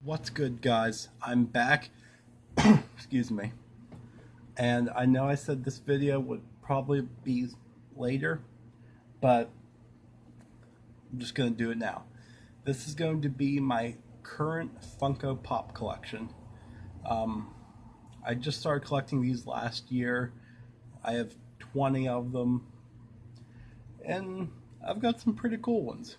What's good, guys? I'm back. Excuse me. And I know I said this video would probably be later, but I'm just going to do it now. This is going to be my current Funko Pop collection. I just started collecting these last year. I have 20 of them, and I've got some pretty cool ones.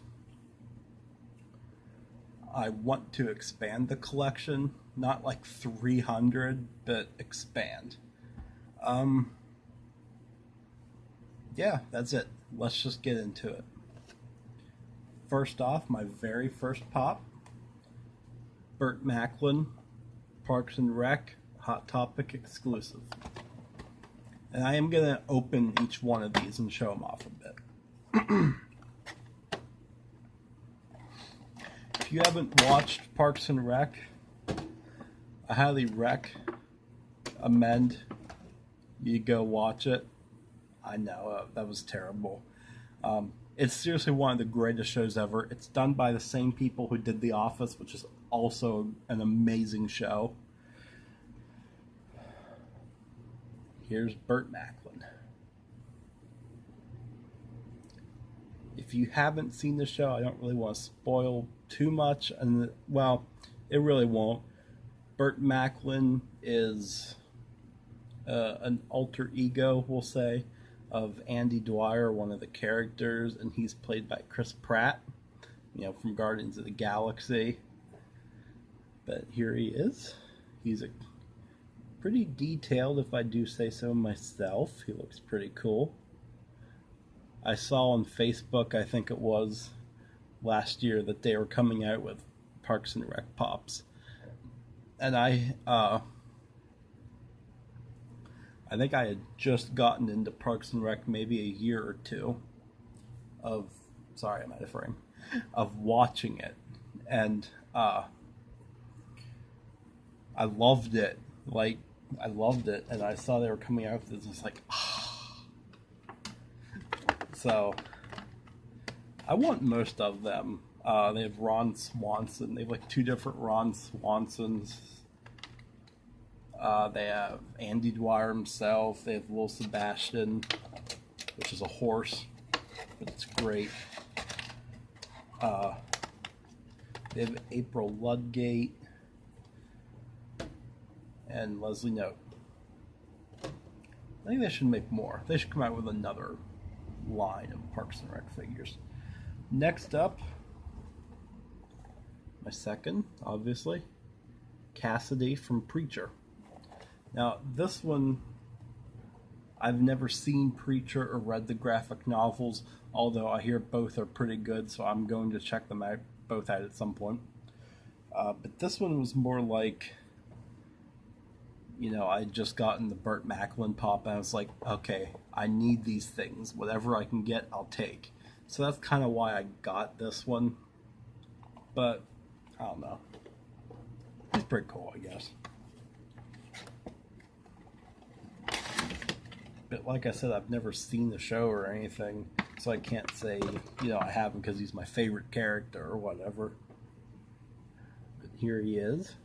I want to expand the collection, not like 300, but expand. Yeah, that's it. Let's just get into it. First off, my very first pop, Burt Macklin, Parks and Rec, Hot Topic exclusive. And I am going to open each one of these and show them off a bit. If you haven't watched Parks and Rec, I highly recommend you go watch it. I know, that was terrible. It's seriously one of the greatest shows ever. It's done by the same people who did The Office, which is also an amazing show. Here's Burt Macklin. If you haven't seen the show, I don't really want to spoil too much, and well, it really won't. Burt Macklin is an alter ego, we'll say, of Andy Dwyer, one of the characters, and he's played by Chris Pratt, from Guardians of the Galaxy. But here he is. He's a pretty detailed, if I do say so myself. He looks pretty cool. I saw on Facebook, I think it was last year, that they were coming out with Parks and Rec Pops. And I think I had just gotten into Parks and Rec maybe a year or two of, sorry, I'm out of frame, of watching it. And I loved it. I loved it. And I saw they were coming out with this, and it's like, So, I want most of them. They have Ron Swanson. They have like two different Ron Swansons. They have Andy Dwyer himself. They have Will Sebastian, which is a horse, but it's great. They have April Ludgate and Leslie Knope. I think they should make more. They should come out with another line of Parks and Rec figures. Next up, my second, obviously, Cassidy from Preacher. Now, this one, I've never seen Preacher or read the graphic novels, although I hear both are pretty good, so I'm going to check them out, both out at some point. But this one was more like, I just gotten the Burt Macklin pop, and I was like, okay, I need these things. Whatever I can get, I'll take. So that's kind of why I got this one. But, I don't know. It's pretty cool, I guess. But like I said, I've never seen the show or anything, so I can't say, I have him because he's my favorite character or whatever. But here he is.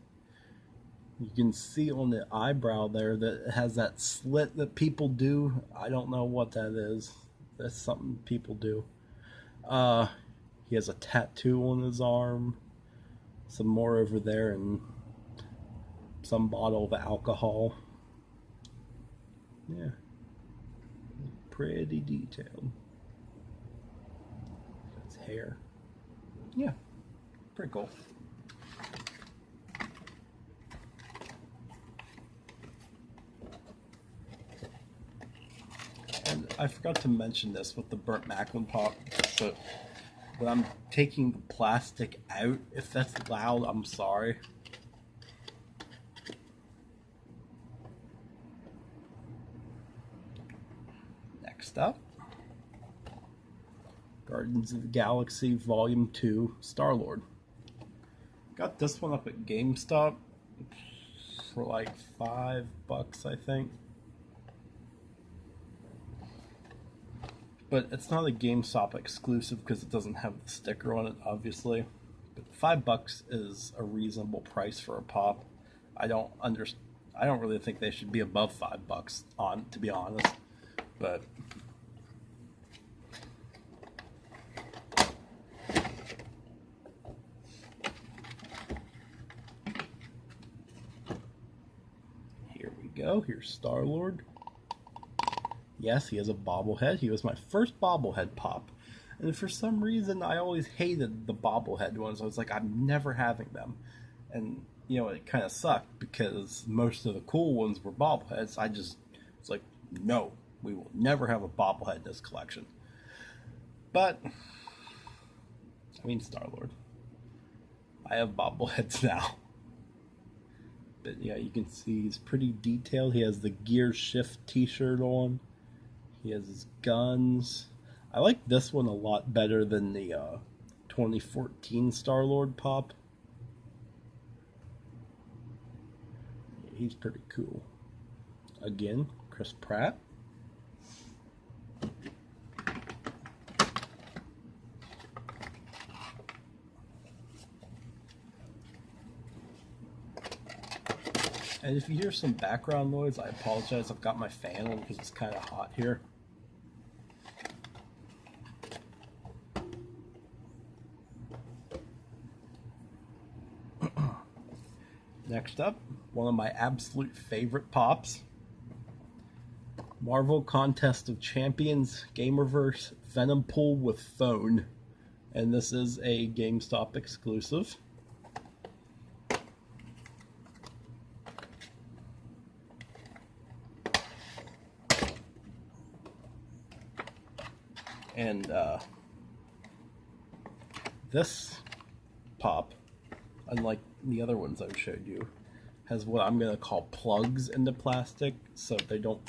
You can see on the eyebrow there that it has that slit that people do. I don't know what that is. That's something people do. He has a tattoo on his arm. Some more over there, and some bottle of alcohol. Yeah. Pretty detailed. His hair. Yeah. Pretty cool. And I forgot to mention this with the Burt Macklin pop, but when I'm taking the plastic out, if that's loud, I'm sorry. Next up, Guardians of the Galaxy Volume 2, Star-Lord. Got this one up at GameStop for like $5, I think. But it's not a GameStop exclusive because it doesn't have the sticker on it, obviously. But $5 is a reasonable price for a pop. I don't understand. I don't really think they should be above $5 to be honest. But here we go. Here's Star-Lord. Yes, he has a bobblehead. He was my first bobblehead pop. And for some reason, I always hated the bobblehead ones. I was like, I'm never having them. And, you know, it kind of sucked because most of the cool ones were bobbleheads. I just was like, no, we will never have a bobblehead in this collection. But, I mean, Star-Lord. I have bobbleheads now. But yeah, you can see he's pretty detailed. He has the Gear Shift t-shirt on. He has his guns. I like this one a lot better than the 2014 Star-Lord pop. He's pretty cool. Again, Chris Pratt. And if you hear some background noise, I apologize. I've got my fan on because it's kind of hot here. Next up, one of my absolute favorite pops. Marvel Contest of Champions Gamerverse Venom Pool with phone. And this is a GameStop exclusive. And this pop, unlike the other ones I've showed you, has what I'm going to call plugs in the plastic so they don't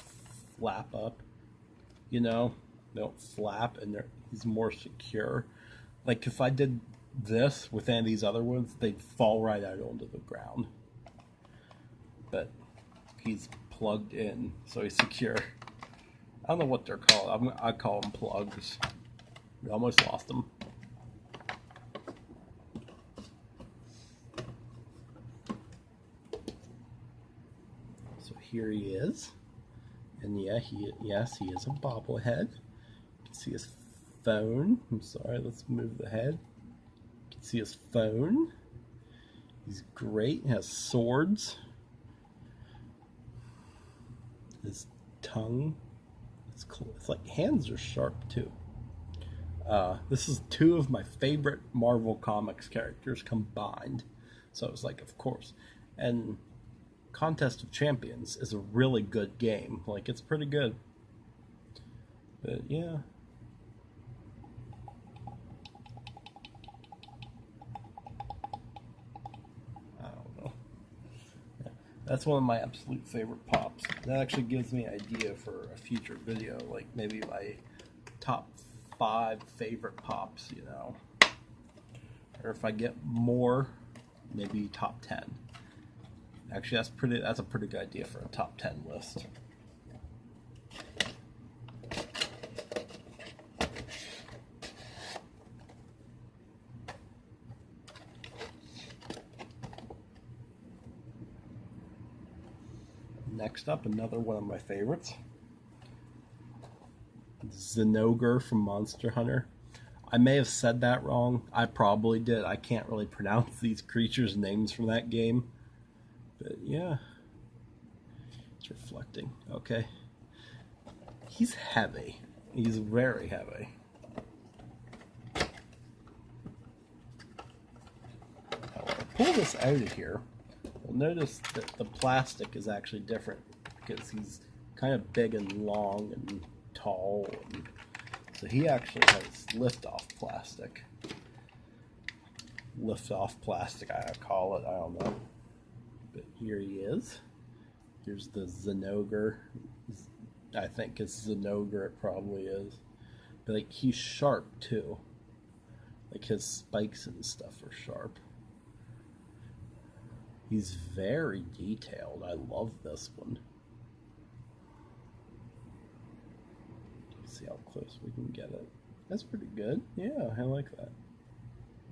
flap up. You know, they don't flap, and he's more secure. Like if I did this with any of these other ones, they'd fall right out onto the ground. But he's plugged in, so he's secure. I don't know what they're called. I call them plugs. We almost lost them. So here he is. And yeah, yes, he is a bobblehead. You can see his phone. I'm sorry, let's move the head. You can see his phone. He's great. He has swords. His tongue. It's like hands are sharp too. This is two of my favorite Marvel Comics characters combined. So it was like, of course. And Contest of Champions is a really good game. Like, it's pretty good. But yeah. I don't know. Yeah. That's one of my absolute favorite pops. That actually gives me an idea for a future video, like maybe my top 5 favorite pops, you know. Or if I get more, maybe top 10. Actually, that's a pretty good idea for a top 10 list. Next up, another one of my favorites. Zinogre from Monster Hunter. I may have said that wrong. I probably did. I can't really pronounce these creatures' names from that game. But yeah. It's reflecting. Okay. He's heavy. He's very heavy. Now, when I pull this out of here, you'll notice that the plastic is actually different because he's kind of big and long and tall, and so he actually has lift-off plastic. Lift-off plastic, I call it. I don't know. But here he is. Here's the Zinogre. I think it's Zinogre, it probably is. But like, he's sharp too. Like his spikes and stuff are sharp. He's very detailed. I love this one. See how close we can get it. That's pretty good. Yeah, I like that.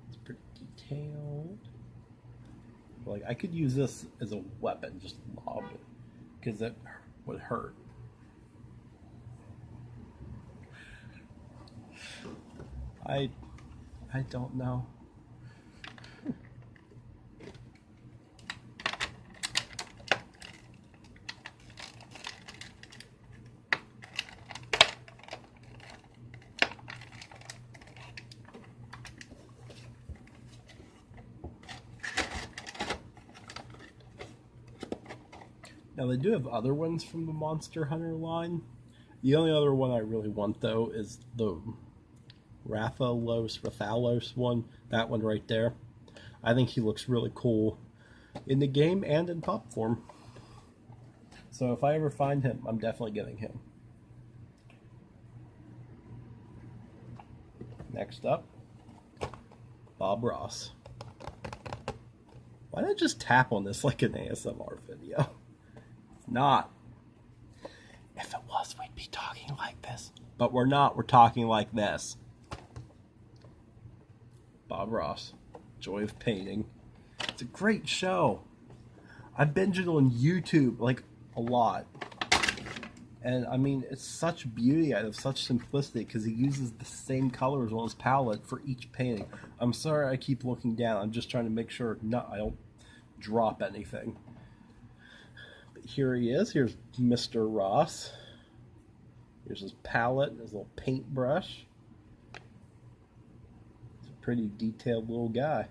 It's pretty detailed. detailed. Like, I could use this as a weapon, just lob it, because it would hurt. I don't know. Now, they do have other ones from the Monster Hunter line. The only other one I really want, though, is the Rathalos one. That one right there. I think he looks really cool in the game and in pop form. So if I ever find him, I'm definitely getting him. Next up, Bob Ross. Why not just tap on this like an ASMR video? Not. If it was, we'd be talking like this. But we're not. We're talking like this. Bob Ross. Joy of Painting. It's a great show. I binge it on YouTube, like, a lot. And, I mean, it's such beauty out of such simplicity because he uses the same colors on his palette for each painting. I'm sorry I keep looking down. I'm just trying to make sure I don't drop anything. Here he is. Here's Mr. Ross. Here's his palette, his little paintbrush. He's a pretty detailed little guy.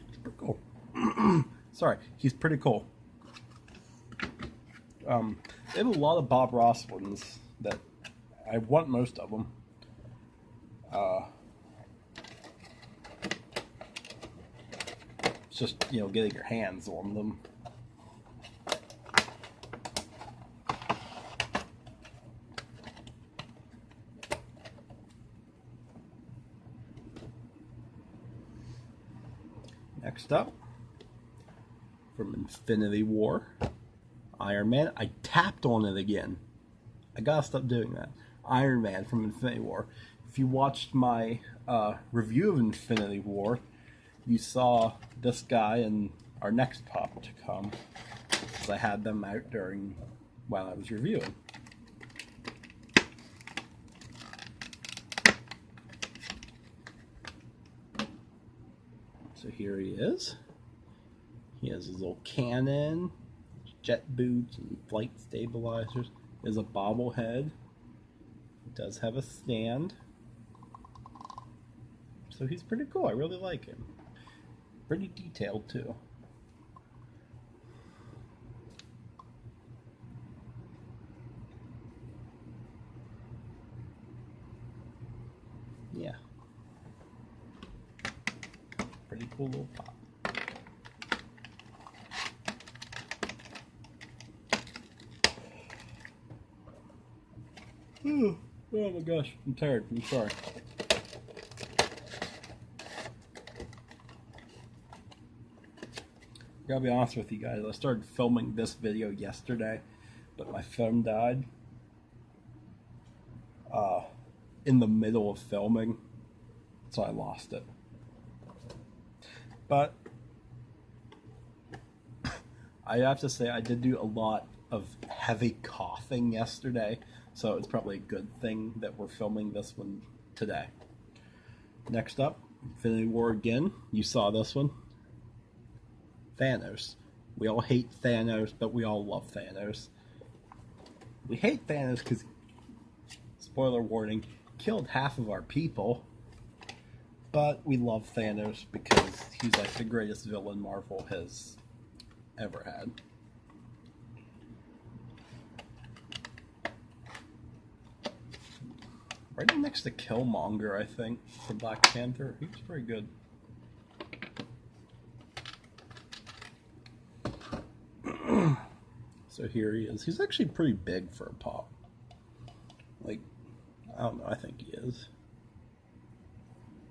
It's pretty cool. Sorry, he's pretty cool. They have a lot of Bob Ross ones that I want most of them. Just, you know, getting your hands on them. Next up, from Infinity War, Iron Man. I tapped on it again. I gotta stop doing that. Iron Man from Infinity War. If you watched my review of Infinity War, you saw this guy and our next pop to come, because I had them out while I was reviewing. So here he is. He has his little cannon, jet boots, and flight stabilizers. There's a bobblehead. He does have a stand. So he's pretty cool. I really like him. Pretty detailed, too. Yeah. Pretty cool little pop. Oh my gosh, I'm tired. I'm sorry. Gotta be honest with you guys, I started filming this video yesterday, but my phone died in the middle of filming, so I lost it. But I have to say I did do a lot of heavy coughing yesterday, so it's probably a good thing that we're filming this one today. Next up, Infinity War again. You saw this one. Thanos. We all hate Thanos, but we all love Thanos. We hate Thanos because, spoiler warning, killed half of our people. But we love Thanos because he's like the greatest villain Marvel has ever had. Right next to Killmonger, I think, for Black Panther. He was pretty good. So here he is. He's actually pretty big for a pop. Like, I don't know, I think he is.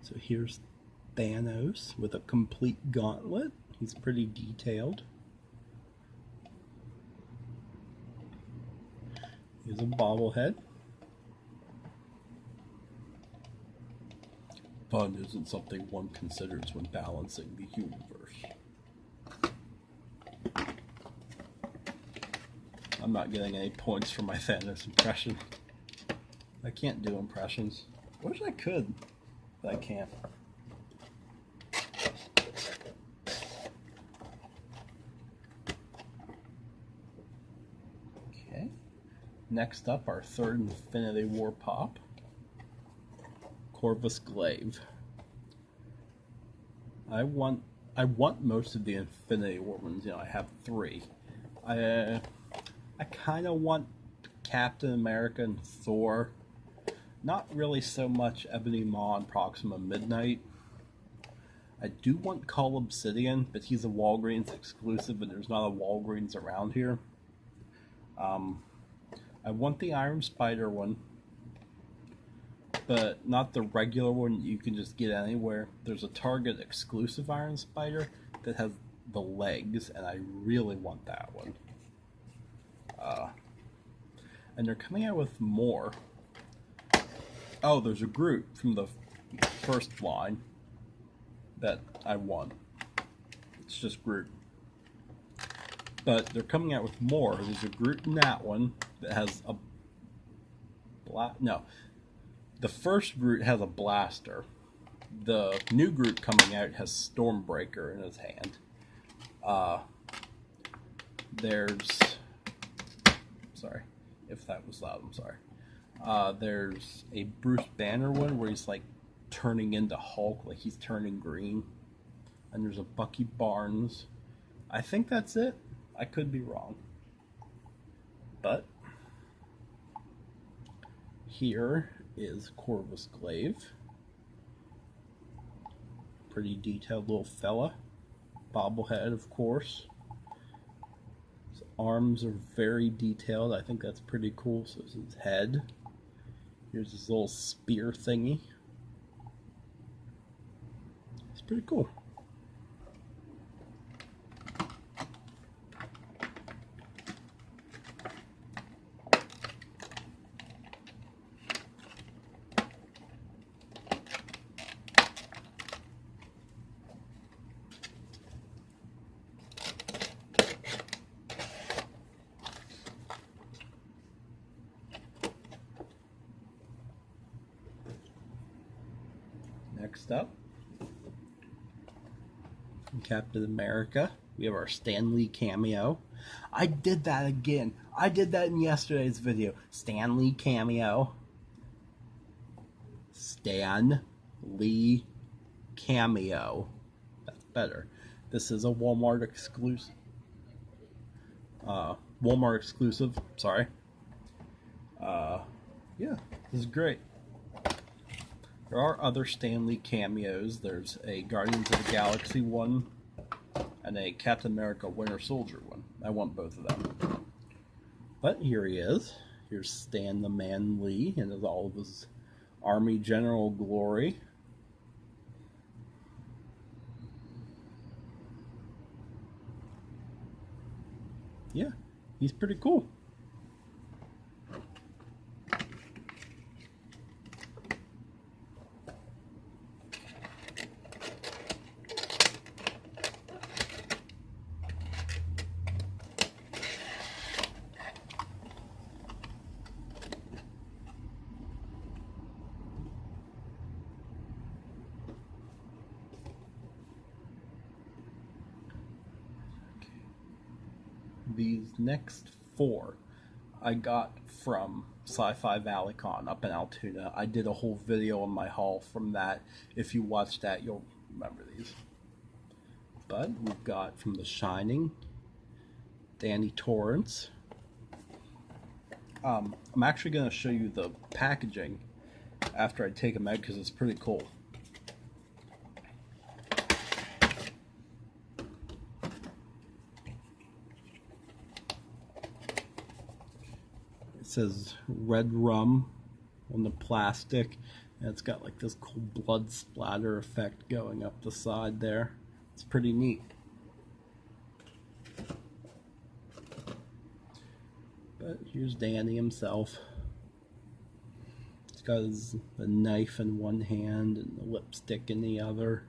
So here's Thanos with a complete gauntlet. He's pretty detailed. Here's a bobblehead. Fun isn't something one considers when balancing the universe. I'm not getting any points for my Thanos impression. I can't do impressions. I wish I could, but I can't. Okay. Next up, our third Infinity War pop. Corvus Glaive. I want most of the Infinity War ones. You know, I have 3. I kind of want Captain America and Thor. Not really so much Ebony Maw and Proxima Midnight. I do want Cull Obsidian, but he's a Walgreens exclusive, and there's not a Walgreens around here. I want the Iron Spider one, but not the regular one you can just get anywhere. There's a Target exclusive Iron Spider that has the legs, and I really want that one. And they're coming out with more. Oh, there's a Groot from the first line that I want. It's just Groot. But they're coming out with more. There's a Groot in that one that has a no. The first Groot has a blaster. The new Groot coming out has Stormbreaker in his hand. Sorry if that was loud, I'm sorry. There's a Bruce Banner one where he's like turning into Hulk, like he's turning green. And there's a Bucky Barnes. I think that's it. I could be wrong. But here is Corvus Glaive. Pretty detailed little fella. Bobblehead, of course. His arms are very detailed. I think that's pretty cool. So is his head. Here's his little spear thingy. It's pretty cool. Next up, from Captain America, we have our Stan Lee cameo. I did that again. I did that in yesterday's video. Stan Lee cameo. Stan Lee cameo. That's better. This is a Walmart exclusive. Walmart exclusive. Sorry. Yeah, this is great. There are other Stan Lee cameos. There's a Guardians of the Galaxy one and a Captain America Winter Soldier one. I want both of them. But here he is. Here's Stan the Man Lee in all of his Army General glory. Yeah, he's pretty cool. These next 4 I got from Sci-Fi ValleyCon up in Altoona. I did a whole video on my haul from that. If you watch that, you'll remember these. But we've got from The Shining, Danny Torrance. I'm actually going to show you the packaging after I take them out because it's pretty cool. It says red rum on the plastic, and it's got like this cool blood splatter effect going up the side there. It's pretty neat. But here's Danny himself. He's got a knife in one hand and a lipstick in the other.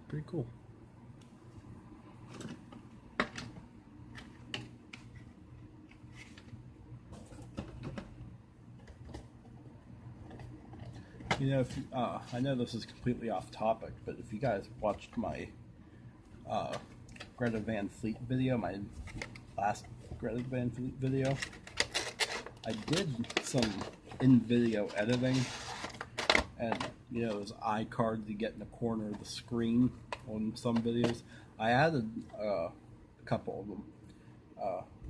Pretty cool. You know, if I know this is completely off topic, but if you guys watched my Greta Van Fleet video, my last Greta Van Fleet video, I did some in-video editing, and you know those iCards you get in the corner of the screen on some videos. I added a couple of them.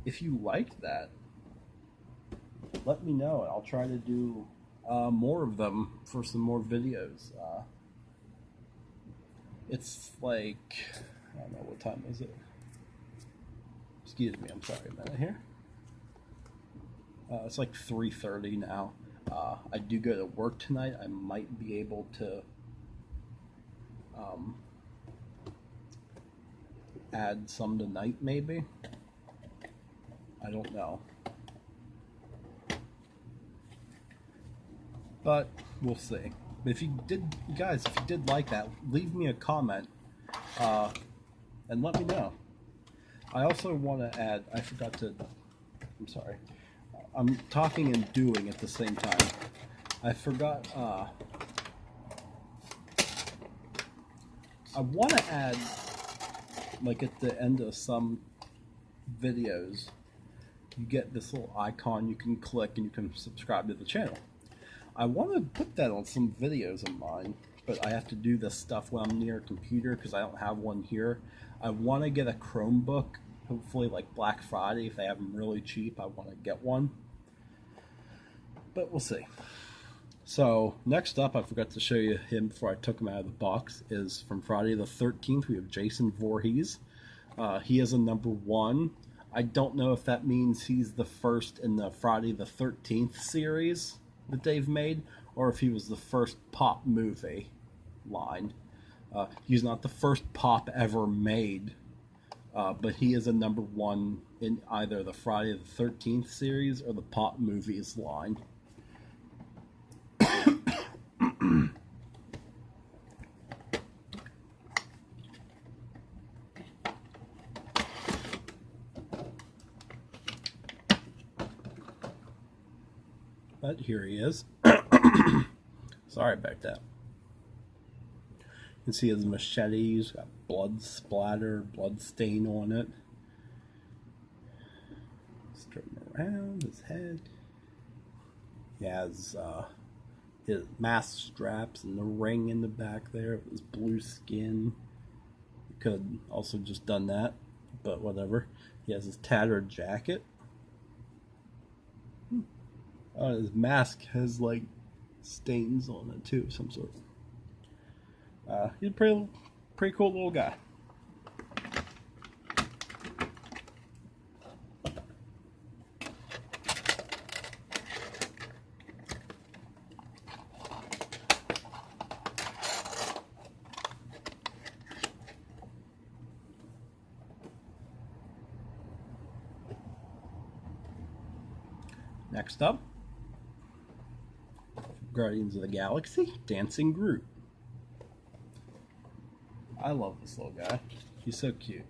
If you liked that, let me know. I'll try to do more of them for some more videos. It's like, I don't know, what time is it? Excuse me, I'm sorry, a minute here. It's like 3:30 now. I do go to work tonight. I might be able to add some tonight, maybe. I don't know. But we'll see. If you guys, if you did like that, leave me a comment and let me know. I also want to add, I forgot to, I'm sorry, I'm talking and doing at the same time. I forgot, I want to add, like at the end of some videos, you get this little icon you can click and you can subscribe to the channel. I want to put that on some videos of mine, but I have to do this stuff when I'm near a computer because I don't have one here. I want to get a Chromebook, hopefully like Black Friday. If they have them really cheap, I want to get one. But we'll see. So next up, I forgot to show you him before I took him out of the box, is from Friday the 13th. We have Jason Voorhees. He is a #1. I don't know if that means he's the first in the Friday the 13th series that they've made, or if he was the first pop movie line. He's not the first pop ever made, but he is a #1 in either the Friday the 13th series or the pop movies line. But here he is. Sorry about that. You can see his machete. He's got blood splatter, blood stain on it. Straighten around his head. He has his mask straps and the ring in the back there. His blue skin. He could also just done that, but whatever. He has his tattered jacket. His mask has like stains on it too, of some sort. He's a pretty cool little guy. Next up, Guardians of the Galaxy, Dancing Groot. I love this little guy. He's so cute.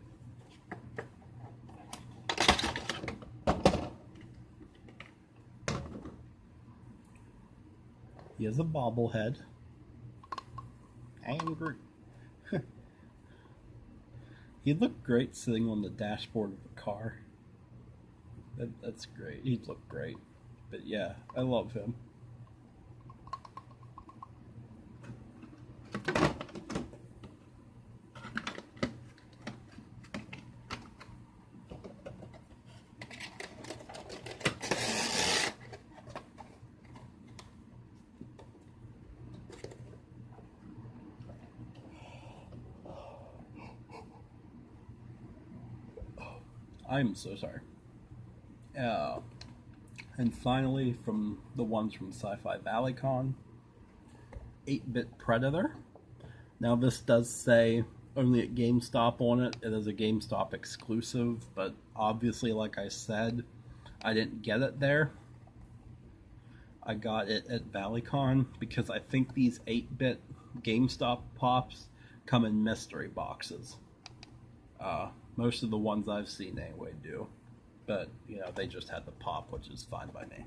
He has a bobblehead. I am Groot. He'd look great sitting on the dashboard of a car. That's great. He'd look great. But yeah, I love him. I'm so sorry. And finally, from the ones from Sci-Fi Valley Con, 8-Bit Predator. Now this does say only at GameStop on it. It is a GameStop exclusive, but obviously, like I said, I didn't get it there. I got it at ValleyCon because I think these 8-bit GameStop pops come in mystery boxes. Most of the ones I've seen anyway do. But, you know, they just had the pop, which is fine by me.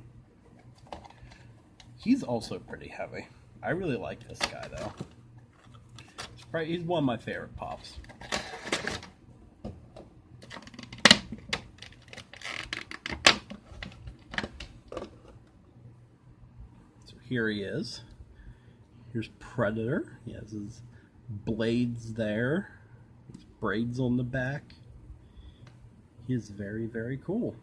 He's also pretty heavy. I really like this guy, though. He's one of my favorite pops. So here he is. Here's Predator. He has his blades there. His braids on the back. He is very, very cool.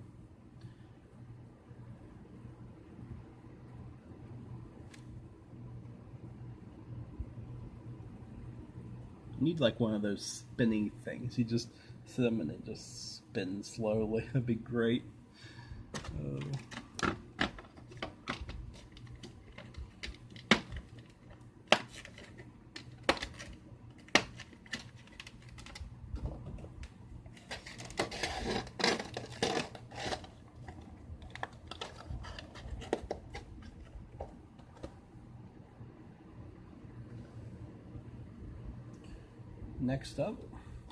You need like one of those spinny things. You just sit them and they just spin slowly. That'd be great. Next up,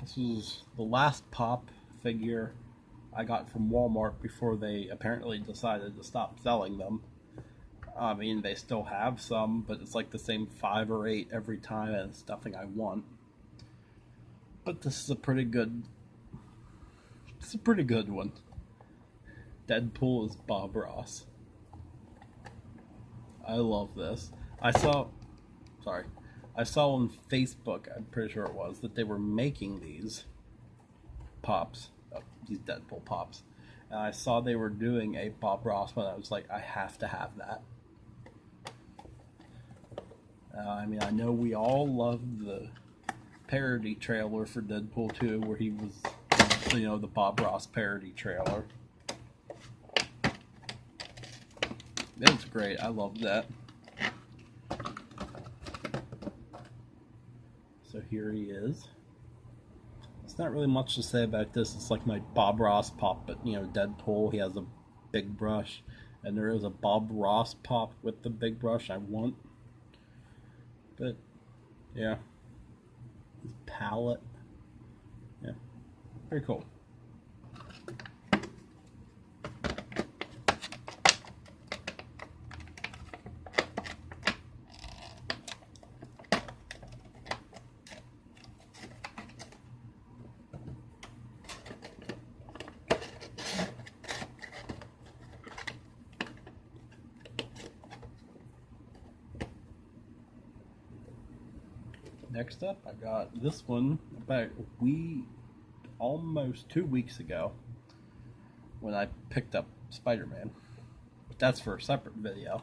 this was the last pop figure I got from Walmart before they apparently decided to stop selling them. I mean, they still have some, but it's like the same 5 or 8 every time, and it's nothing I want. But this is a pretty good. It's a pretty good one. Deadpool is Bob Ross. I love this. I saw on Facebook, I'm pretty sure it was, that they were making these pops, these Deadpool pops. And I saw they were doing a Bob Ross one. I was like, I have to have that. I mean, I know we all loved the parody trailer for Deadpool 2, where he was, you know, the Bob Ross parody trailer. It was great. I loved that. So here he is. There's not really much to say about this. It's like my Bob Ross pop, but, you know, Deadpool, he has a big brush. And there is a Bob Ross pop with the big brush I want. But, yeah. His palette. Yeah. Very cool. Next up, I got this one about almost 2 weeks ago when I picked up Spider-Man. But that's for a separate video.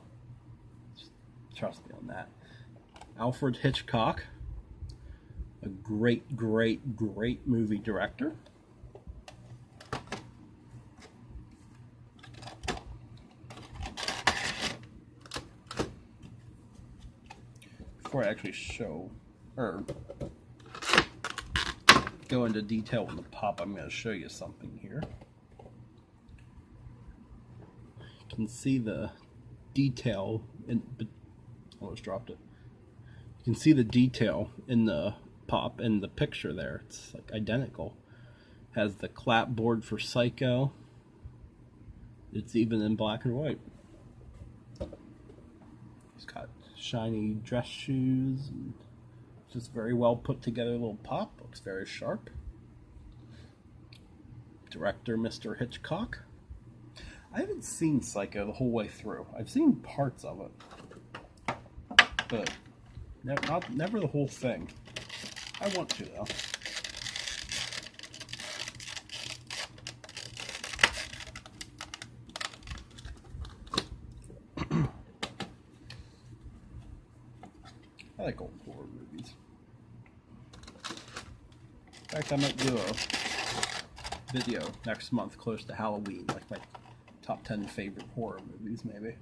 Just trust me on that. Alfred Hitchcock, a great movie director. Before I actually show or go into detail on the pop, I'm going to show you something here. You can see the detail in, almost dropped it. You can see the detail in the pop in the picture there. It's like identical. Has the clapboard for Psycho. It's even in black and white. It's got shiny dress shoes and just very well put together little pop. Looks very sharp. Director Mr. Hitchcock. I haven't seen Psycho the whole way through. I've seen parts of it, but never the whole thing. I want to though. I like old horror movies. In fact, I might do a video next month close to Halloween, like my top 10 favorite horror movies, maybe.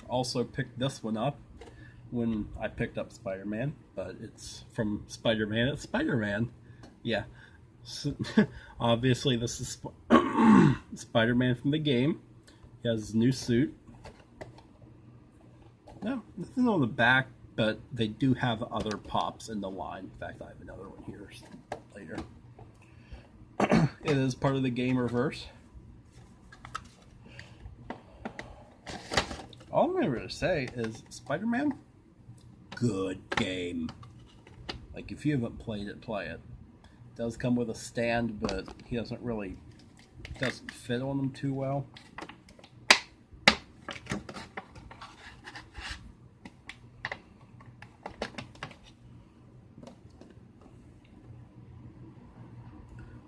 Also picked this one up when I picked up Spider-Man, but it's from Spider-Man. It's Spider-Man. Yeah. So, obviously, this is Spider-Man from the game. He has his new suit. No, nothing on the back, but they do have other pops in the line. In fact, I have another one here later. It is part of the Gamerverse. All I'm going to really say is Spider-Man, good game. Like, if you haven't played it, play it. It does come with a stand, but he doesn't fit on them too well.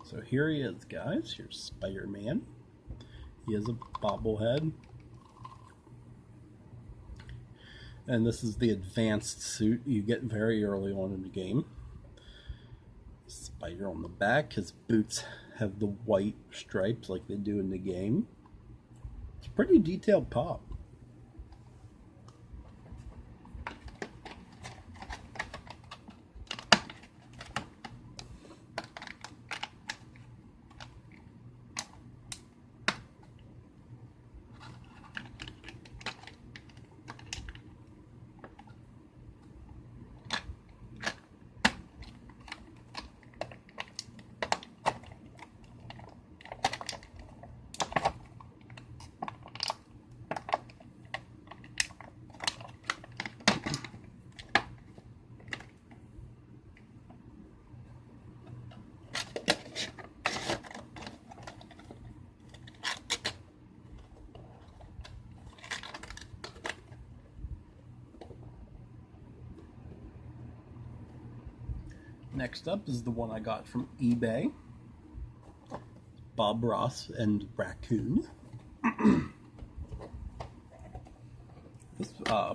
So here he is, guys. Here's Spider-Man. He has a bobblehead. And this is the advanced suit you get very early on in the game. Spider on the back. His boots have the white stripes like they do in the game. It's a pretty detailed pop. Next up is the one I got from eBay. Bob Ross and Raccoon. This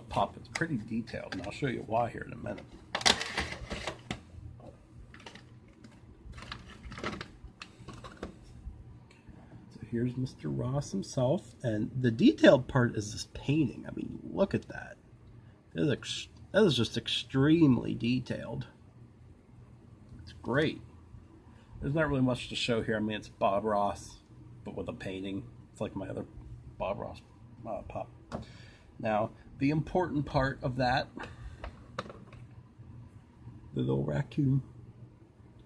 pop is pretty detailed, and I'll show you why here in a minute. So here's Mr. Ross himself, and the detailed part is this painting. I mean, look at that. That is just extremely detailed. Great. There's not really much to show here. I mean, it's Bob Ross, but with a painting. It's like my other Bob Ross pop. Now, the important part of that, the little raccoon.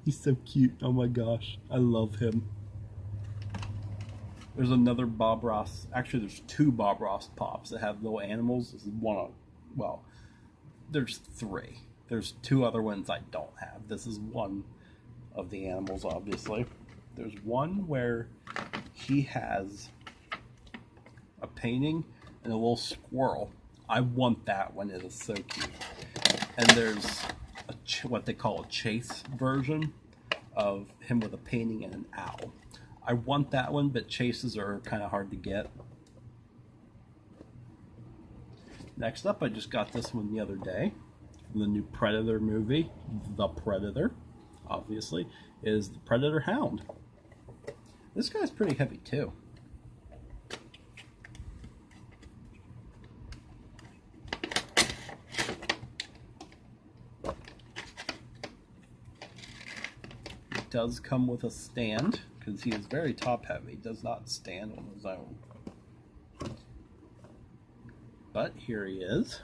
He's so cute. Oh my gosh. I love him. There's another Bob Ross. Actually, there's two Bob Ross pops that have little animals. This is one of, well, there's three. There's two other ones I don't have. This is one of the animals, obviously. There's one where he has a painting and a little squirrel. I want that one. It is so cute. And there's what they call a chase version of him with a painting and an owl. I want that one, but chases are kind of hard to get. Next up, I just got this one the other day. The new Predator movie, The Predator, obviously, is the Predator Hound. This guy's pretty heavy too. It does come with a stand, because he is very top heavy. He does not stand on his own. But here he is.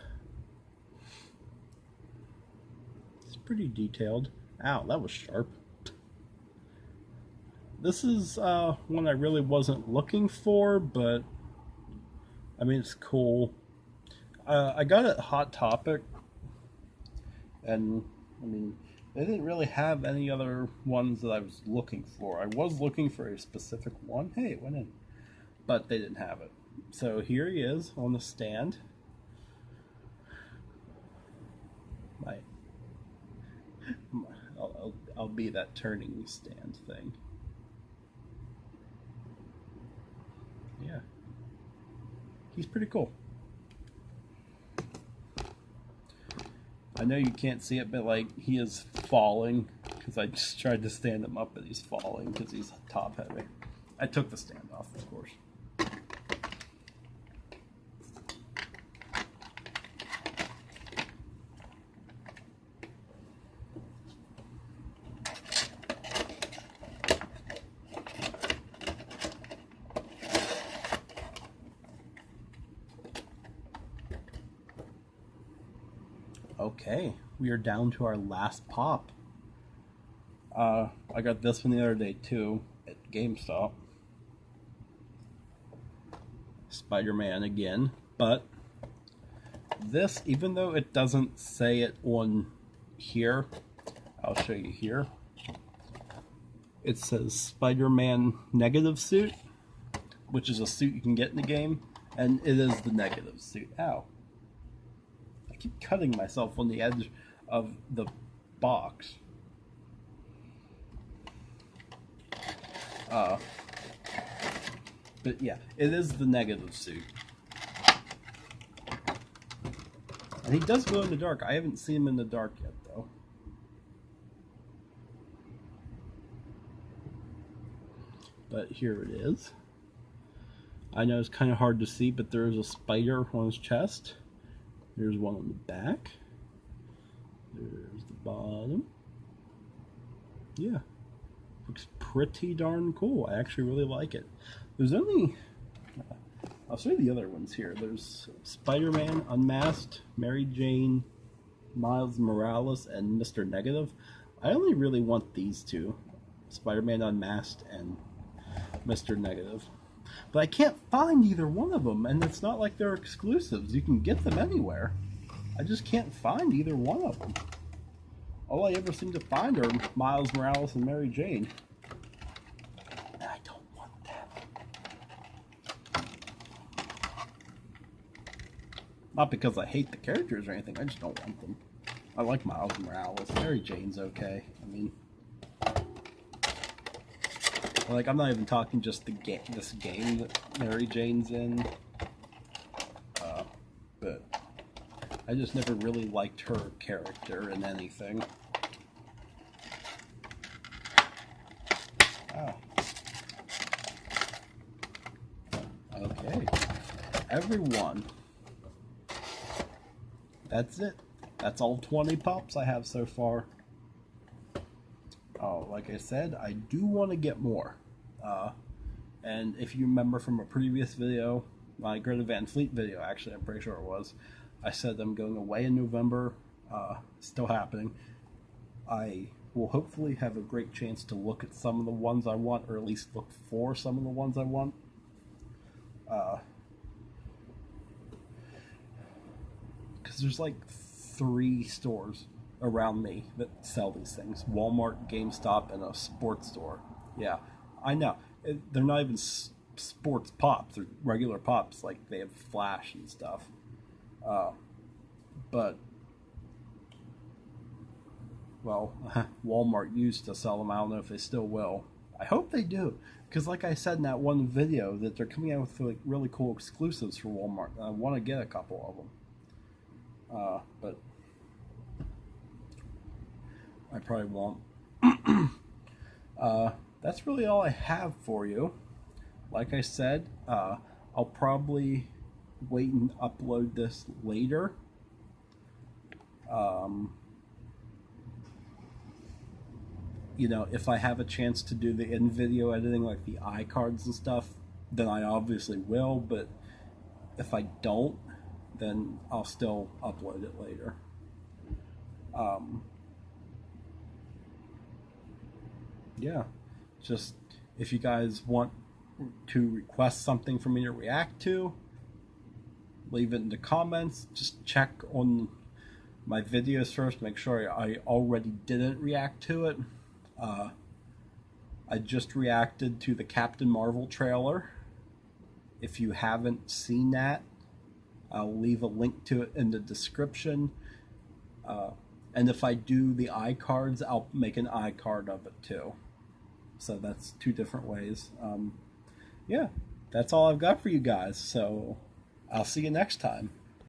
Pretty detailed. Ow, that was sharp. This is one I really wasn't looking for, but I mean, it's cool. I got it at Hot Topic, and I mean, they didn't really have any other ones that I was looking for. I was looking for a specific one. Hey, it went in. But they didn't have it. So here he is on the stand. I'll be that turning stand thing. Yeah. He's pretty cool. I know you can't see it, but like he is falling because I just tried to stand him up, but he's falling because he's top heavy. I took the stand off, of course. Okay, we are down to our last pop. I got this one the other day too at GameStop. Spider-Man again, but this, even though it doesn't say it on here, I'll show you here. It says Spider-Man negative suit, which is a suit you can get in the game, and it is the negative suit. Ow. I keep cutting myself on the edge of the box. But yeah, it is the negative suit. And he does glow in the dark. I haven't seen him in the dark yet, though. But here it is. I know it's kind of hard to see, but there is a spider on his chest. There's one on the back. There's the bottom. Yeah. Looks pretty darn cool. I actually really like it. There's only... I'll show you the other ones here. There's Spider-Man Unmasked, Mary Jane, Miles Morales, and Mr. Negative. I only really want these two. Spider-Man Unmasked and Mr. Negative. But I can't find either one of them, and it's not like they're exclusives. You can get them anywhere. I just can't find either one of them. All I ever seem to find are Miles Morales and Mary Jane. And I don't want them. Not because I hate the characters or anything, I just don't want them. I like Miles Morales. Mary Jane's okay. I mean... Like, I'm not even talking just this game that Mary Jane's in. But I just never really liked her character in anything. Oh. Okay. Everyone. That's it. That's all 20 pops I have so far. Oh, like I said, I do want to get more. And if you remember from a previous video, my Greta Van Fleet video, actually, I'm pretty sure it was, I said I'm going away in November. Still happening. I will hopefully have a great chance to look at some of the ones I want, or at least look for some of the ones I want. Because there's like 3 stores around me that sell these things. Walmart, GameStop, and a sports store. Yeah, I know. They're not even sports pops. They're regular pops. Like, they have Flash and stuff. But, well, Walmart used to sell them. I don't know if they still will. I hope they do. Because like I said in that one video, that they're coming out with like really cool exclusives for Walmart. I want to get a couple of them. But I probably won't. That's really all I have for you. Like I said, I'll probably wait and upload this later. You know, if I have a chance to do the in-video editing, like the iCards and stuff, then I obviously will, but if I don't, then I'll still upload it later. Yeah, just if you guys want to request something for me to react to, leave it in the comments. Just check on my videos first, make sure I already didn't react to it. I just reacted to the Captain Marvel trailer. If you haven't seen that, I'll leave a link to it in the description. And if I do the iCards, I'll make an iCard of it too. So that's 2 different ways. Yeah, that's all I've got for you guys. So I'll see you next time.